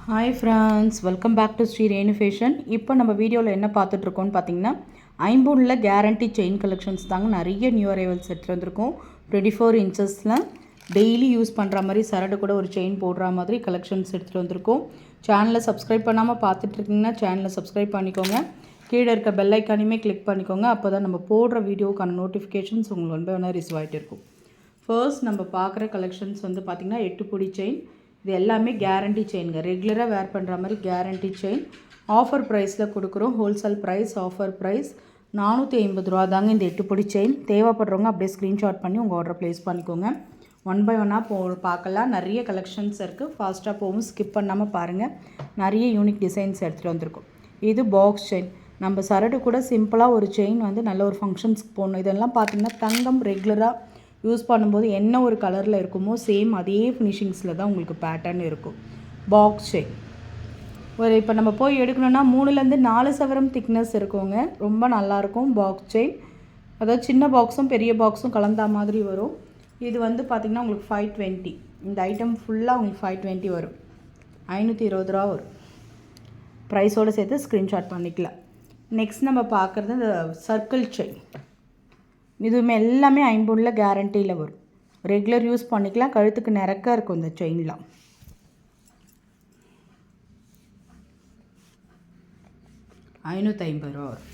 Hi friends, welcome back to Sri Renu Fashion. இப்போ நம்ம வீடியோவில் என்ன பார்த்துட்ருக்கோன்னு பார்த்தீங்கன்னா, ஐம்பொன்னில் கேரண்டி செயின் கலெக்ஷன்ஸ் தாங்க. நிறைய நியூ அரைவல்ஸ் எடுத்துகிட்டு வந்திருக்கோம். 24 இன்ச்சஸில் டெய்லி யூஸ் பண்ணுற மாதிரி சரடு கூட ஒரு செயின் போடுற மாதிரி கலெக்ஷன்ஸ் எடுத்துகிட்டு வந்திருக்கோம். சேனலை சப்ஸ்கிரைப் பண்ணாமல் பார்த்துட்ருக்கீங்கன்னா சேனலை சப்ஸ்கிரைப் பண்ணிக்கோங்க. கீழே இருக்க பெல் ஐக்கானையுமே கிளிக் பண்ணிக்கோங்க. அப்போ தான் நம்ம போடுற வீடியோக்கான நோட்டிஃபிகேஷன்ஸ் உங்களுக்கு வந்து ரிசீவ் ஆகிட்டு இருக்கும். ஃபர்ஸ்ட் நம்ம பார்க்குற கலெக்ஷன்ஸ் வந்து பார்த்திங்கன்னா 8 பொடி செயின். இது எல்லாமே கேரண்டி செயின்ங்க. ரெகுலராக வேர் பண்ணுற மாதிரி கேரண்டி செயின். ஆஃபர் ப்ரைஸில் கொடுக்குறோம். ஹோல்சேல் ப்ரைஸ், ஆஃபர் ப்ரைஸ் 450 ரூபா தாங்க இந்த 8 பொடி செயின். தேவைப்படுறவங்க அப்படியே ஸ்க்ரீன்ஷாட் பண்ணி உங்கள் ஆர்டர் ப்ளேஸ் பண்ணிக்கோங்க. ஒன் பை ஒன்னாக பார்க்கலாம். நிறைய கலெக்ஷன்ஸ் இருக்குது. ஃபாஸ்ட்டாக போகும், ஸ்கிப் பண்ணாமல் பாருங்கள். நிறைய யூனிக் டிசைன்ஸ் எடுத்துகிட்டு வந்திருக்கோம். இது பாக்ஸ் செயின். நம்ம சரடு கூட சிம்பிளாக ஒரு செயின் வந்து நல்ல ஒரு ஃபங்க்ஷன்ஸ்க்கு போடணும். இதெல்லாம் பார்த்திங்கன்னா தங்கம் ரெகுலராக யூஸ் பண்ணும்போது என்ன ஒரு கலரில் இருக்குமோ சேம் அதே ஃபினிஷிங்ஸில் தான் உங்களுக்கு பேட்டர்ன் இருக்கும். பாக்ஸ் செயின் ஒரு இப்போ நம்ம போய் எடுக்கணுன்னா 3லேருந்து 4 சவரம் திக்னஸ் இருக்குங்க. ரொம்ப நல்லாயிருக்கும் பாக்ஸ் செயின். அதாவது சின்ன பாக்ஸும் பெரிய பாக்ஸும் கலந்தா மாதிரி வரும். இது வந்து பார்த்திங்கன்னா உங்களுக்கு 520. இந்த ஐட்டம் ஃபுல்லாக உங்களுக்கு 520 வரும். 520 ரூபா வரும். ப்ரைஸோடு சேர்த்து ஸ்க்ரீன்ஷாட் பண்ணிக்கலாம். நெக்ஸ்ட் நம்ம பார்க்குறது இந்த சர்க்கிள் செயின். இதுவுமே எல்லாமே ஐம்பொன்னில் கேரண்டியில் வரும். ரெகுலர் யூஸ் பண்ணிக்கலாம். கழுத்துக்கு நிறக்க இருக்கும் இந்த செயின்லாம். ₹550 வரும்.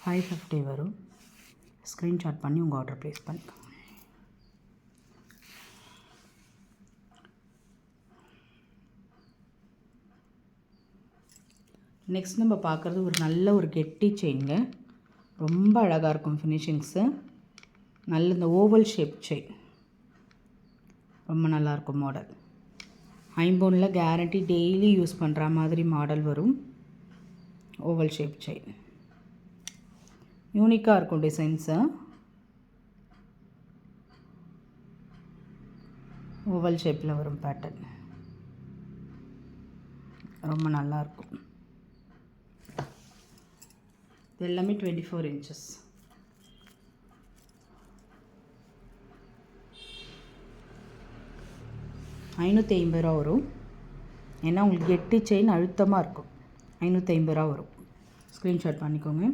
$550 வரும். ஸ்க்ரீன்ஷாட் பண்ணி உங்கள் ஆர்டர் ப்ளேஸ் பண்ணிக்கோங்க. நெக்ஸ்ட் நம்ம பார்க்குறது ஒரு நல்ல ஒரு கெட்டி செயின்ங்க. ரொம்ப அழகாக இருக்கும் ஃபினிஷிங்ஸு. நல்ல இந்த ஓவல் ஷேப் செயின் ரொம்ப நல்லாயிருக்கும் மாடல். ஐம்பொன்னில் கேரண்டி டெய்லி யூஸ் பண்ணுற மாதிரி மாடல் வரும். ஓவல் ஷேப் செயின் யூனிக்காக இருக்கும் டிசைன்ஸு. ஓவல் ஷேப்பில் வரும் பேட்டர்ன் ரொம்ப நல்லாயிருக்கும். இது எல்லாமே 24 இன்ச்சஸ். ₹550 வரும். ஏன்னா உங்களுக்கு கெட்டி செயின் அழுத்தமாக இருக்கும். ₹550 வரும். ஸ்க்ரீன்ஷாட் பண்ணிக்கோங்க.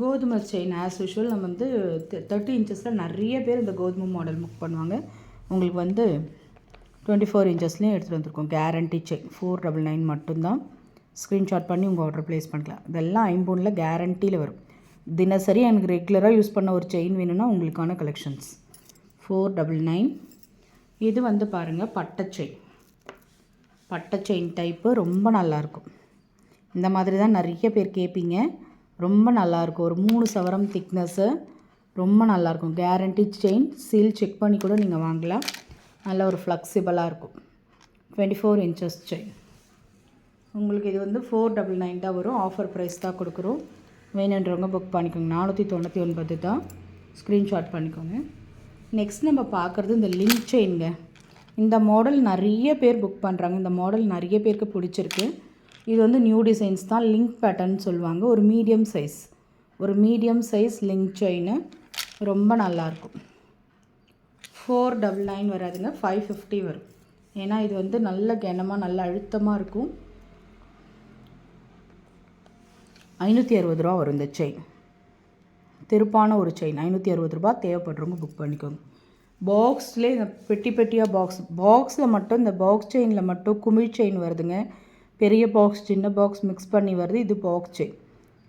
கோதுமை செயின் ஆஸ் யூஷுவல் நம்ம வந்து 30 இன்ச்சஸில் நிறைய பேர் இந்த கோதுமை மாடல் புக் பண்ணுவாங்க. உங்களுக்கு வந்து 24 இன்ச்சஸ்லேயும் எடுத்துகிட்டு வந்திருக்கோம். கேரண்டி செயின் 499 மட்டும்தான். ஸ்க்ரீன்ஷாட் பண்ணி உங்கள் ஆர்டர் ப்ளேஸ் பண்ணிக்கலாம். இதெல்லாம் ஐம்பொன்னில் கேரண்டியில் வரும். தினசரி எனக்கு ரெகுலராக யூஸ் பண்ண ஒரு செயின் வேணும்னா உங்களுக்கான கலெக்ஷன்ஸ் 499. இது வந்து பாருங்கள் பட்டை செயின் டைப்பு ரொம்ப நல்லாயிருக்கும். இந்த மாதிரி தான் நிறைய பேர் கேட்பீங்க. ரொம்ப நல்லாயிருக்கும். ஒரு 3 சவரம் திக்னஸ்ஸு ரொம்ப நல்லாயிருக்கும். Guarantee chain. சீல் செக் பண்ணி கூட நீங்கள் வாங்கலாம். நல்ல ஒரு ஃப்ளெக்சிபிளாக இருக்கும். 24 இன்ச்சஸ் செயின். உங்களுக்கு இது வந்து 499 தான் வரும். ஆஃபர் ப்ரைஸ் தான் கொடுக்குறோம். வேணுன்றவங்க புக் பண்ணிக்கோங்க. 499 தான். ஸ்க்ரீன்ஷாட் பண்ணிக்கோங்க. நெக்ஸ்ட் நம்ம பார்க்குறது இந்த லிங்க் செயின்ங்க. இந்த மாடல் நிறைய பேர் புக் பண்ணுறாங்க. இந்த மாடல் நிறைய பேருக்கு பிடிச்சிருக்கு. இது வந்து நியூ டிசைன்ஸ் தான். லிங்க் பேட்டர்ன் சொல்லுவாங்க. ஒரு மீடியம் சைஸ் லிங்க் செயின் ரொம்ப நல்லாயிருக்கும். 499 வராதுங்க, 550 வரும். ஏன்னா இது வந்து நல்ல கனமாக நல்ல அழுத்தமாக இருக்கும். 560 ரூபா வரும் இந்த செயின். திருப்பான ஒரு செயின். 560 ரூபா. தேவைப்படுறவங்க புக் பண்ணிக்கோங்க. பாக்ஸ்லேயே இந்த பெட்டியாக பாக்ஸில் மட்டும் இந்த பாக்ஸ் செயினில் மட்டும் குமிழ் செயின் வருதுங்க. பெரிய பாக்ஸ் சின்ன பாக்ஸ் மிக்ஸ் பண்ணி வருது. இது பாக்ஸ் செயின்.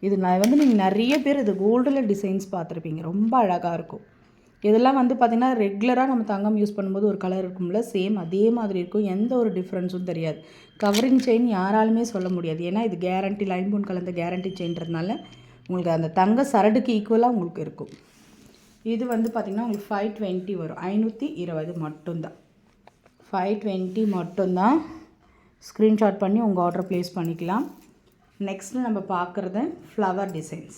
இது நான் வந்து நீங்கள் நிறைய பேர் இது கோல்டில் டிசைன்ஸ் பார்த்துருப்பீங்க. ரொம்ப அழகாக இருக்கும். இதெல்லாம் வந்து பார்த்திங்கன்னா ரெகுலராக நம்ம தங்கம் யூஸ் பண்ணும்போது ஒரு கலர் இருக்கும்ல, சேம் அதே மாதிரி இருக்கும். எந்த ஒரு டிஃப்ரென்ஸும் தெரியாது. கவரிங் செயின் யாராலுமே சொல்ல முடியாது. ஏன்னா இது கேரண்டி ஐம்பொன் கலந்த கேரண்டி செயின்றதுனால உங்களுக்கு அந்த தங்க சரடுக்கு ஈக்குவலாக உங்களுக்கு இருக்கும். இது வந்து பார்த்திங்கன்னா உங்களுக்கு 520 வரும். 520 மட்டும்தான். 520 மட்டும்தான். ஸ்க்ரீன்ஷாட் பண்ணி உங்கள் ஆர்டர் ப்ளேஸ் பண்ணிக்கலாம். நெக்ஸ்ட்டு நம்ம பார்க்குறது ஃப்ளவர் டிசைன்ஸ்.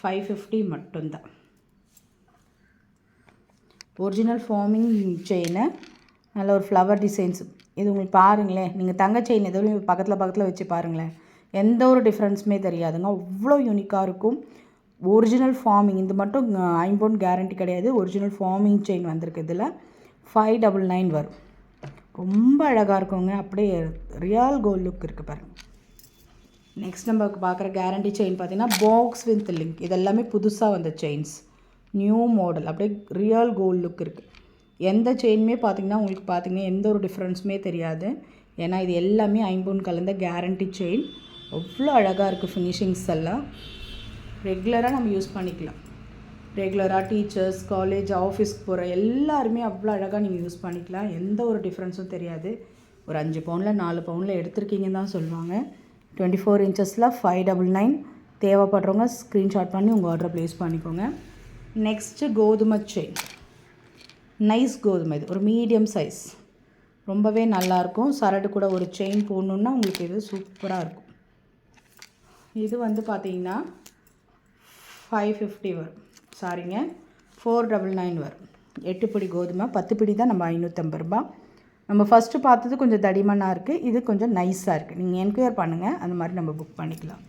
550 மட்டும்தான். ஒரிஜினல் ஃபார்மிங் செயினு நல்ல ஒரு ஃப்ளவர் டிசைன்ஸ். இது உங்களுக்கு பாருங்களேன். நீங்கள் தங்க செயின் எதுவும் பக்கத்தில் வச்சு பாருங்களேன். எந்த ஒரு டிஃப்ரென்ஸுமே தெரியாதுங்க. அவ்வளோ யூனிக்காக இருக்கும். ஒரிஜினல் ஃபார்மிங், இது மட்டும் ஐம்பொன் கேரண்டி கிடையாது. ஒரிஜினல் ஃபார்மிங் செயின் வந்திருக்கு. இதில் 599 வரும். ரொம்ப அழகாக இருக்குங்க. அப்படியே ரியல் கோல்ட் லுக் இருக்குது பாருங்கள். நெக்ஸ்ட் நம்ம பார்க்குற கேரண்டி செயின் பார்த்திங்கன்னா பாக்ஸ் வித் லிங்க். இதெல்லாமே புதுசாக வந்த செயின்ஸ், நியூ மாடல். அப்படியே ரியல் கோல்ட் லுக் இருக்குது. எந்த செயினுமே பார்த்திங்கன்னா உங்களுக்கு பார்த்திங்கன்னா எந்த ஒரு டிஃப்ரென்ஸுமே தெரியாது. ஏன்னா இது எல்லாமே ஐம்பொன் கலந்த கேரண்டி செயின். அவ்வளோ அழகாக இருக்குது ஃபினிஷிங்ஸ் எல்லாம். ரெகுலராக நம்ம யூஸ் பண்ணிக்கலாம். ரெகுலராக டீச்சர்ஸ், காலேஜ், ஆஃபீஸ்க்கு போகிற எல்லாருமே அவ்வளோ அழகாக நீங்கள் யூஸ் பண்ணிக்கலாம். எந்த ஒரு டிஃப்ரென்ஸும் தெரியாது. ஒரு 5 பவுனில் 4 பவுனில் எடுத்திருக்கீங்கன்னு தான் சொல்லுவாங்க. 24 இன்ச்சஸில் 599. தேவைப்படுறவங்க ஸ்க்ரீன்ஷாட் பண்ணி உங்கள் ஆர்டரை ப்ளேஸ் பண்ணிக்கோங்க. நெக்ஸ்ட்டு கோதுமை செயின். நைஸ் கோதுமை. இது ஒரு மீடியம் சைஸ், ரொம்பவே நல்லாயிருக்கும். சரடு கூட ஒரு செயின் போடணுன்னா உங்களுக்கு இது சூப்பராக இருக்கும். இது வந்து பார்த்திங்கன்னா 550 வரும். சாரிங்க, 499 வரும். 8 பிடி கோதுமை, 10 பிடி தான் நம்ம 550 ரூபா. நம்ம ஃபஸ்ட்டு பார்த்தது கொஞ்சம் தடிமனாக இருக்குது, இது கொஞ்சம் நைஸாக இருக்குது. நீங்கள் என்கொயர் பண்ணுங்கள், அந்த மாதிரி நம்ம புக் பண்ணிக்கலாம்.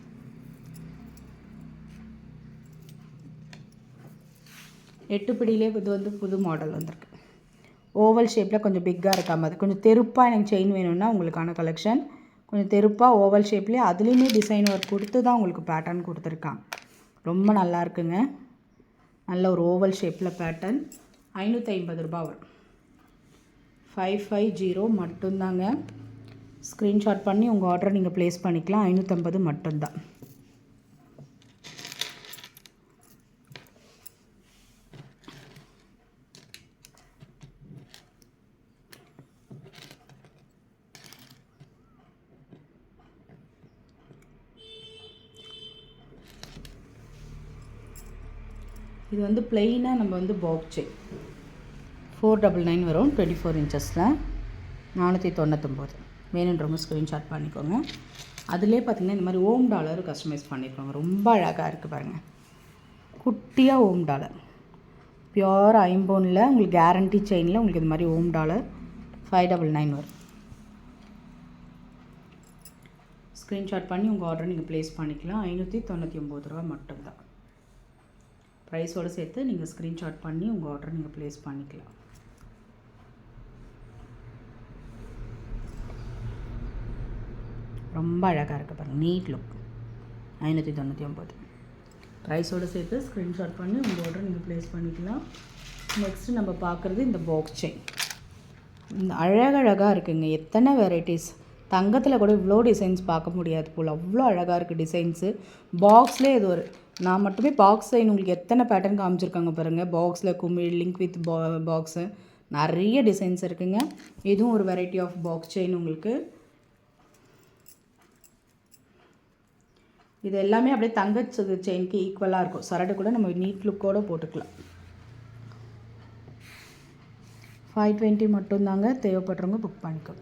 எட்டு பிடியிலே இது வந்து புது மாடல் வந்திருக்கு. ஓவல் ஷேப்பில் கொஞ்சம் பிக்காக இருக்கா மாதிரி, கொஞ்சம் தெருப்பாக எனக்கு செயின் வேணும்னா உங்களுக்கான கலெக்ஷன். கொஞ்சம் தெருப்பாக ஓவல் ஷேப்லேயே அதுலேயுமே டிசைன் ஒர்க் கொடுத்து தான் உங்களுக்கு பேட்டர்ன் கொடுத்துருக்காங்க. ரொம்ப நல்லா இருக்குங்க. நல்ல ஒரு ஓவல் ஷேப்பில் பேட்டர்ன். 550 ரூபா வரும். 550 மட்டும்தாங்க. ஸ்க்ரீன்ஷாட் பண்ணி உங்கள் ஆர்டரை நீங்கள் ப்ளேஸ் பண்ணிக்கலாம். 550 மட்டும்தான். இது வந்து பிளெயினாக நம்ம வந்து பாக்ஸ் செயின் 499 வரும். 24 இன்ச்சஸில் 499. வேணுன்றவங்க ஸ்க்ரீன்ஷாட் பண்ணிக்கோங்க. அதிலே பார்த்திங்கன்னா இந்த மாதிரி ஓம் டாலர் கஸ்டமைஸ் பண்ணியிருக்கோங்க. ரொம்ப அழகாக இருக்குது பாருங்கள். குட்டியாக ஓம் டாலர், பியோர் ஐம்பொனில் உங்களுக்கு கேரண்டி செயினில் உங்களுக்கு இது மாதிரி ஓம் டாலர் 599 வரும். ஸ்க்ரீன்ஷாட் பண்ணி உங்கள் ஆர்டரை நீங்கள் ப்ளேஸ் பண்ணிக்கலாம். 599 ரூபா மட்டும்தான். ப்ரைஸோடு சேர்த்து நீங்கள் ஸ்க்ரீன்ஷாட் பண்ணி உங்கள் ஆர்டரை நீங்கள் ப்ளேஸ் பண்ணிக்கலாம். ரொம்ப அழகாக இருக்குது பாருங்கள். NEET look. 599. ப்ரைஸோடு சேர்த்து ஸ்க்ரீன்ஷாட் பண்ணி உங்கள் ஆர்டரை நீங்கள் ப்ளேஸ் பண்ணிக்கலாம். நெக்ஸ்ட்டு நம்ம பார்க்குறது இந்த பாக்ஸ் செயின். இந்த அழகழகாக இருக்குங்க. எத்தனை வெரைட்டிஸ். தங்கத்தில் கூட இவ்வளோ டிசைன்ஸ் பார்க்க முடியாது போல், அவ்வளோ அழகாக இருக்குது டிசைன்ஸு. பாக்ஸ்லேயே இது ஒரு நான் மட்டுமே பாக்ஸ் செயின் உங்களுக்கு எத்தனை பேட்டர்ன் காமிச்சிருக்காங்க பாருங்கள். பாக்ஸில் குமிழ், லிங்க் வித் பாக்ஸு, நிறைய டிசைன்ஸ் இருக்குங்க. இதுவும் ஒரு வெரைட்டி ஆஃப் பாக்ஸ் செயின் உங்களுக்கு. இது எல்லாமே அப்படியே தங்க செயினுக்கு ஈக்குவலாக இருக்கும். சரடு கூட நம்ம நீட் லுக்கோடு போட்டுக்கலாம். 520 மட்டும்தாங்க. தேவைப்படுறவங்க புக் பண்ணிக்கோ.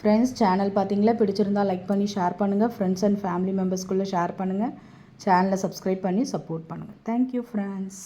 ஃப்ரெண்ட்ஸ், சேனல் பார்த்தீங்களா? பிடிச்சிருந்தால் லைக் பண்ணி ஷேர் பண்ணுங்கள். ஃப்ரெண்ட்ஸ் அண்ட் ஃபேமிலி மெம்பர்ஸ்குள்ளே ஷேர் பண்ணுங்கள். சேனலை சப்ஸ்கிரைப் பண்ணி சப்போர்ட் பண்ணுங்கள். Thank you friends.